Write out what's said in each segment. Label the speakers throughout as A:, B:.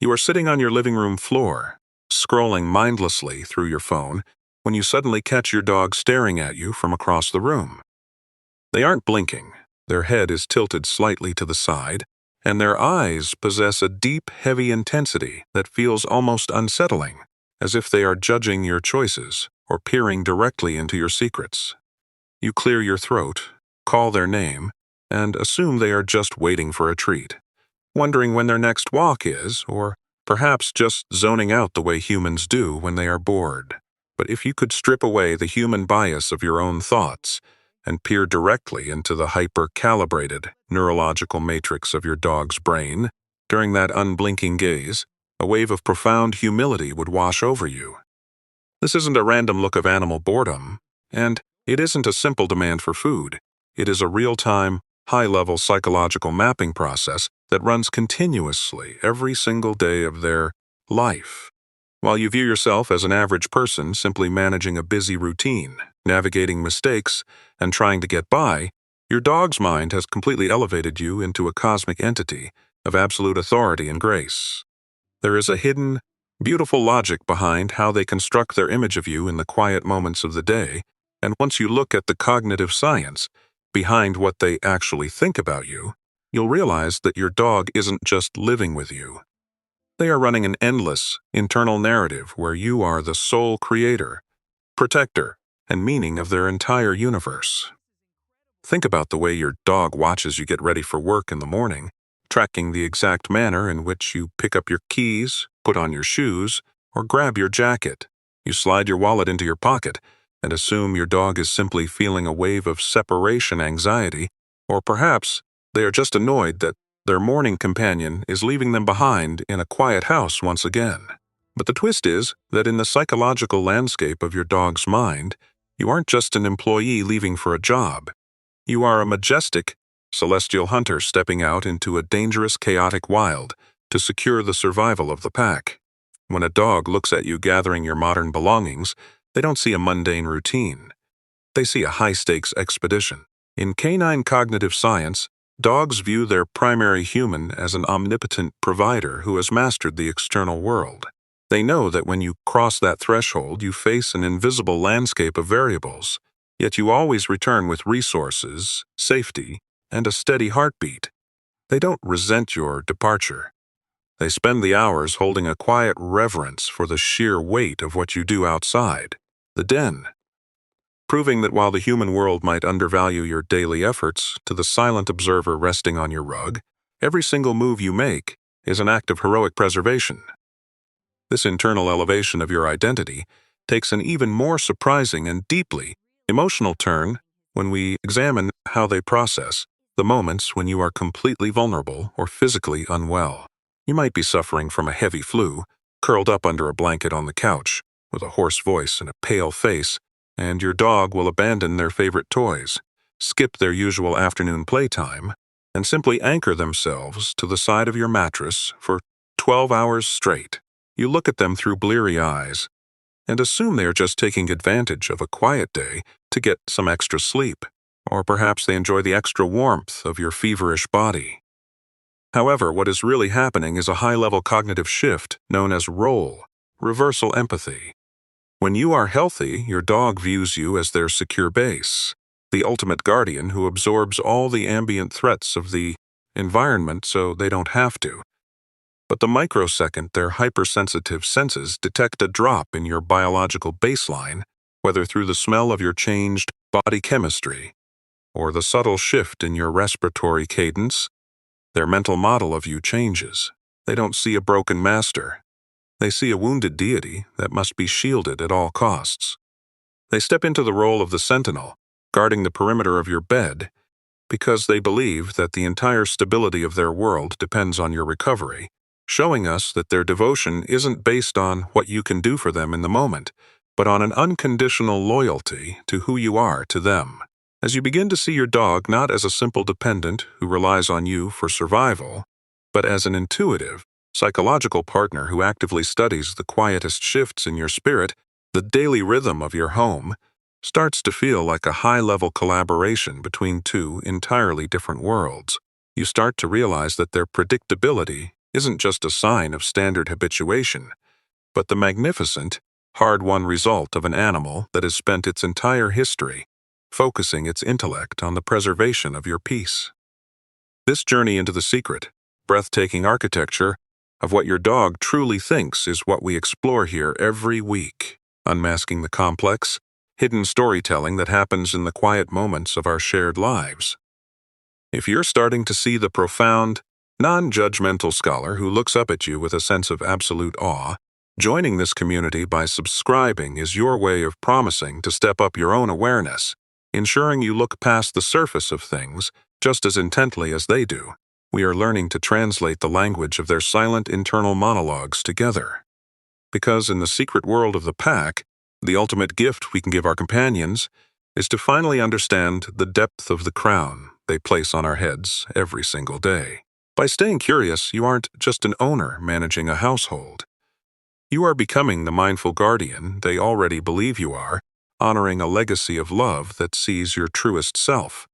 A: You are sitting on your living room floor, scrolling mindlessly through your phone, when you suddenly catch your dog staring at you from across the room. They aren't blinking, their head is tilted slightly to the side, and their eyes possess a deep, heavy intensity that feels almost unsettling, as if they are judging your choices or peering directly into your secrets. You clear your throat, call their name, and assume they are just waiting for a treat, wondering when their next walk is, or perhaps just zoning out the way humans do when they are bored. But if you could strip away the human bias of your own thoughts and peer directly into the hyper-calibrated neurological matrix of your dog's brain, during that unblinking gaze, a wave of profound humility would wash over you. This isn't a random look of animal boredom, and it isn't a simple demand for food. It is a real-time, high-level psychological mapping process that runs continuously every single day of their life. While you view yourself as an average person simply managing a busy routine, navigating mistakes, and trying to get by, your dog's mind has completely elevated you into a cosmic entity of absolute authority and grace. There is a hidden, beautiful logic behind how they construct their image of you in the quiet moments of the day, and once you look at the cognitive science behind what they actually think about you, you'll realize that your dog isn't just living with you. They are running an endless, internal narrative where you are the sole creator, protector, and meaning of their entire universe. Think about the way your dog watches you get ready for work in the morning, tracking the exact manner in which you pick up your keys, put on your shoes, or grab your jacket. You slide your wallet into your pocket and assume your dog is simply feeling a wave of separation anxiety, or perhaps they are just annoyed that their morning companion is leaving them behind in a quiet house once again. But the twist is that in the psychological landscape of your dog's mind, you aren't just an employee leaving for a job. You are a majestic, celestial hunter stepping out into a dangerous, chaotic wild to secure the survival of the pack. When a dog looks at you gathering your modern belongings, they don't see a mundane routine. They see a high-stakes expedition. In canine cognitive science, dogs view their primary human as an omnipotent provider who has mastered the external world. They know that when you cross that threshold, you face an invisible landscape of variables, yet you always return with resources, safety, and a steady heartbeat. They don't resent your departure. They spend the hours holding a quiet reverence for the sheer weight of what you do outside, the den, proving that while the human world might undervalue your daily efforts, to the silent observer resting on your rug, every single move you make is an act of heroic preservation. This internal elevation of your identity takes an even more surprising and deeply emotional turn when we examine how they process the moments when you are completely vulnerable or physically unwell. You might be suffering from a heavy flu, curled up under a blanket on the couch, with a hoarse voice and a pale face, and your dog will abandon their favorite toys, skip their usual afternoon playtime, and simply anchor themselves to the side of your mattress for 12 hours straight. You look at them through bleary eyes and assume they are just taking advantage of a quiet day to get some extra sleep, or perhaps they enjoy the extra warmth of your feverish body. However, what is really happening is a high-level cognitive shift known as role reversal empathy. When you are healthy, your dog views you as their secure base, the ultimate guardian who absorbs all the ambient threats of the environment so they don't have to. But the microsecond their hypersensitive senses detect a drop in your biological baseline, whether through the smell of your changed body chemistry or the subtle shift in your respiratory cadence, their mental model of you changes. They don't see a broken master. They see a wounded deity that must be shielded at all costs. They step into the role of the sentinel, guarding the perimeter of your bed, because they believe that the entire stability of their world depends on your recovery, showing us that their devotion isn't based on what you can do for them in the moment, but on an unconditional loyalty to who you are to them. As you begin to see your dog not as a simple dependent who relies on you for survival, but as an intuitive, psychological partner who actively studies the quietest shifts in your spirit, the daily rhythm of your home starts to feel like a high-level collaboration between two entirely different worlds. You start to realize that their predictability isn't just a sign of standard habituation, but the magnificent, hard-won result of an animal that has spent its entire history focusing its intellect on the preservation of your peace. This journey into the secret, breathtaking architecture of what your dog truly thinks is what we explore here every week, unmasking the complex, hidden storytelling that happens in the quiet moments of our shared lives. If you're starting to see the profound, non-judgmental scholar who looks up at you with a sense of absolute awe, joining this community by subscribing is your way of promising to step up your own awareness, ensuring you look past the surface of things just as intently as they do. We are learning to translate the language of their silent internal monologues together. Because in the secret world of the pack, the ultimate gift we can give our companions is to finally understand the depth of the crown they place on our heads every single day. By staying curious, you aren't just an owner managing a household. You are becoming the mindful guardian they already believe you are, honoring a legacy of love that sees your truest self.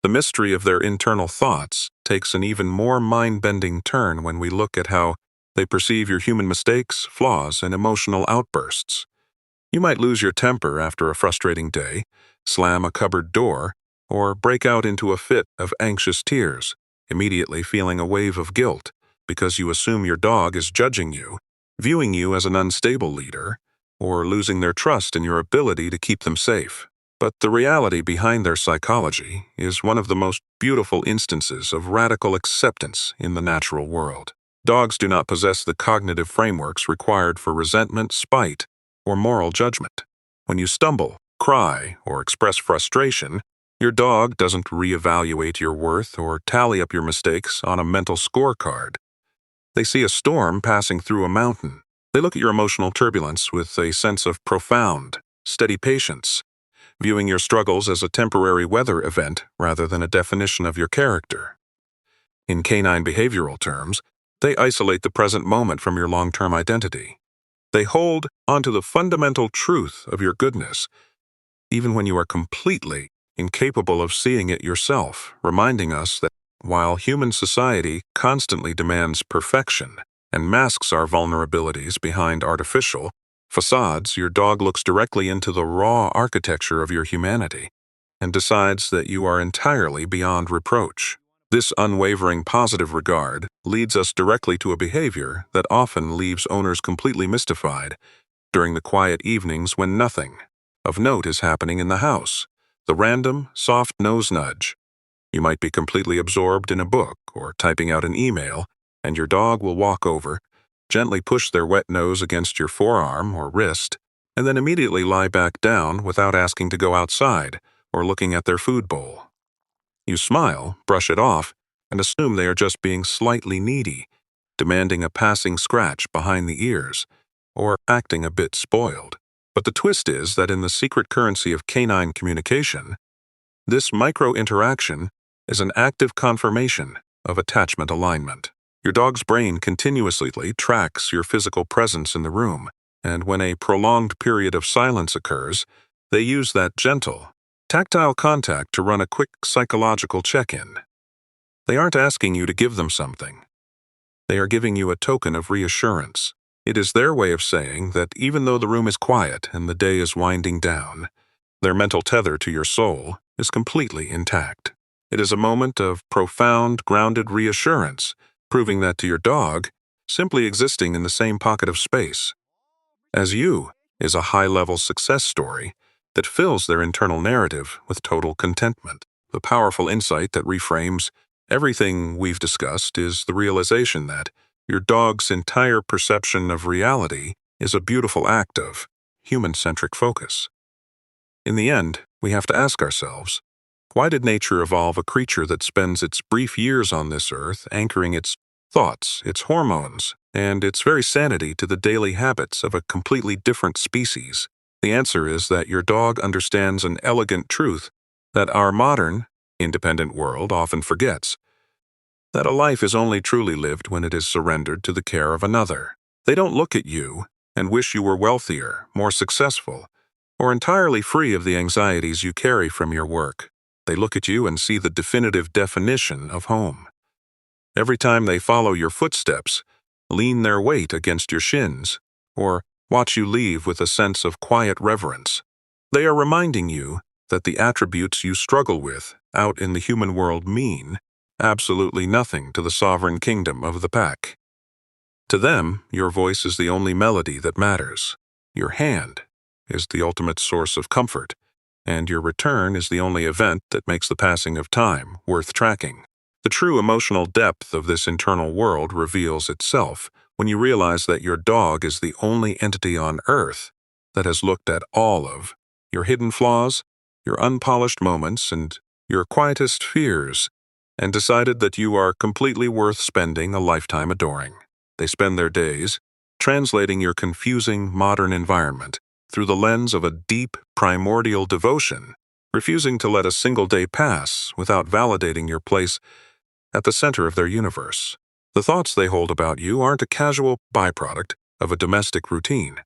A: The mystery of their internal thoughts takes an even more mind-bending turn when we look at how they perceive your human mistakes, flaws, and emotional outbursts. You might lose your temper after a frustrating day, slam a cupboard door, or break out into a fit of anxious tears, immediately feeling a wave of guilt because you assume your dog is judging you, viewing you as an unstable leader, or losing their trust in your ability to keep them safe. But the reality behind their psychology is one of the most beautiful instances of radical acceptance in the natural world. Dogs do not possess the cognitive frameworks required for resentment, spite, or moral judgment. When you stumble, cry, or express frustration, your dog doesn't reevaluate your worth or tally up your mistakes on a mental scorecard. They see a storm passing through a mountain. They look at your emotional turbulence with a sense of profound, steady patience, viewing your struggles as a temporary weather event rather than a definition of your character. In canine behavioral terms, they isolate the present moment from your long-term identity. They hold onto the fundamental truth of your goodness, even when you are completely incapable of seeing it yourself, reminding us that while human society constantly demands perfection and masks our vulnerabilities behind artificial facades, your dog looks directly into the raw architecture of your humanity and decides that you are entirely beyond reproach. This unwavering positive regard leads us directly to a behavior that often leaves owners completely mystified during the quiet evenings when nothing of note is happening in the house. The random, soft nose nudge. You might be completely absorbed in a book or typing out an email, and your dog will walk over, gently push their wet nose against your forearm or wrist, and then immediately lie back down without asking to go outside or looking at their food bowl. You smile, brush it off, and assume they are just being slightly needy, demanding a passing scratch behind the ears, or acting a bit spoiled. But the twist is that in the secret currency of canine communication, this micro-interaction is an active confirmation of attachment alignment. Your dog's brain continuously tracks your physical presence in the room, and when a prolonged period of silence occurs, they use that gentle, tactile contact to run a quick psychological check-in. They aren't asking you to give them something. They are giving you a token of reassurance. It is their way of saying that even though the room is quiet and the day is winding down, their mental tether to your soul is completely intact. It is a moment of profound, grounded reassurance, proving that to your dog, simply existing in the same pocket of space as you is a high-level success story that fills their internal narrative with total contentment. The powerful insight that reframes everything we've discussed is the realization that your dog's entire perception of reality is a beautiful act of human-centric focus. In the end, we have to ask ourselves, why did nature evolve a creature that spends its brief years on this earth anchoring its thoughts, its hormones, and its very sanity to the daily habits of a completely different species? The answer is that your dog understands an elegant truth that our modern, independent world often forgets, that a life is only truly lived when it is surrendered to the care of another. They don't look at you and wish you were wealthier, more successful, or entirely free of the anxieties you carry from your work. They look at you and see the definitive definition of home. Every time they follow your footsteps, lean their weight against your shins, or watch you leave with a sense of quiet reverence, they are reminding you that the attributes you struggle with out in the human world mean absolutely nothing to the sovereign kingdom of the pack. To them, your voice is the only melody that matters. Your hand is the ultimate source of comfort, and your return is the only event that makes the passing of time worth tracking. The true emotional depth of this internal world reveals itself when you realize that your dog is the only entity on Earth that has looked at all of your hidden flaws, your unpolished moments, and your quietest fears, and decided that you are completely worth spending a lifetime adoring. They spend their days translating your confusing modern environment through the lens of a deep, primordial devotion, refusing to let a single day pass without validating your place at the center of their universe. The thoughts they hold about you aren't a casual byproduct of a domestic routine.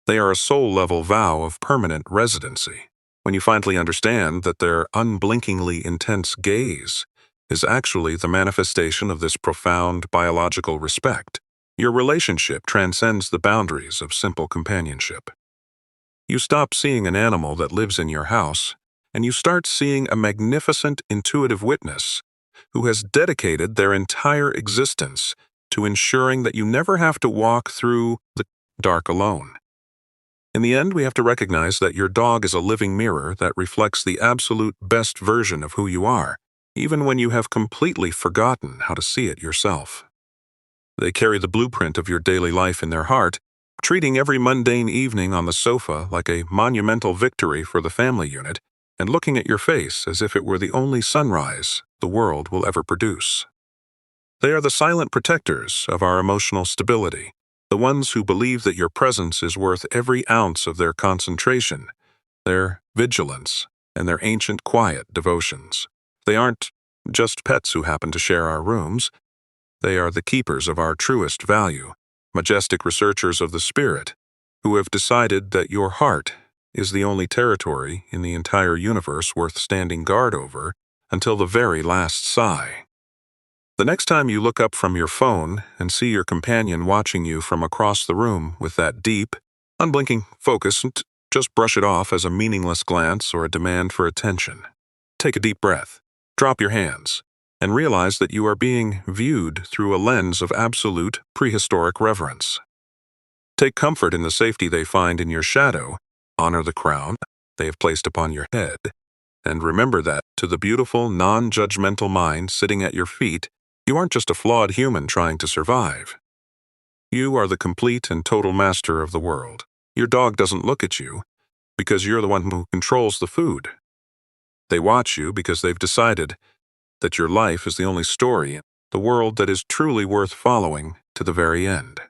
A: They are a soul-level vow of permanent residency. When you finally understand that their unblinkingly intense gaze is actually the manifestation of this profound biological respect, your relationship transcends the boundaries of simple companionship. You stop seeing an animal that lives in your house, and you start seeing a magnificent intuitive witness who has dedicated their entire existence to ensuring that you never have to walk through the dark alone. In the end, we have to recognize that your dog is a living mirror that reflects the absolute best version of who you are, even when you have completely forgotten how to see it yourself. They carry the blueprint of your daily life in their heart, treating every mundane evening on the sofa like a monumental victory for the family unit, and looking at your face as if it were the only sunrise the world will ever produce. They are the silent protectors of our emotional stability, the ones who believe that your presence is worth every ounce of their concentration, their vigilance, and their ancient quiet devotions. They aren't just pets who happen to share our rooms. They are the keepers of our truest value, majestic researchers of the spirit, who have decided that your heart is the only territory in the entire universe worth standing guard over until the very last sigh. The next time you look up from your phone and see your companion watching you from across the room with that deep, unblinking focus, just brush it off as a meaningless glance or a demand for attention. Take a deep breath, drop your hands, and realize that you are being viewed through a lens of absolute prehistoric reverence. Take comfort in the safety they find in your shadow, honor the crown they have placed upon your head, and remember that, to the beautiful, non-judgmental mind sitting at your feet, you aren't just a flawed human trying to survive. You are the complete and total master of the world. Your dog doesn't look at you because you're the one who controls the food. They watch you because they've decided that your life is the only story in the world that is truly worth following to the very end.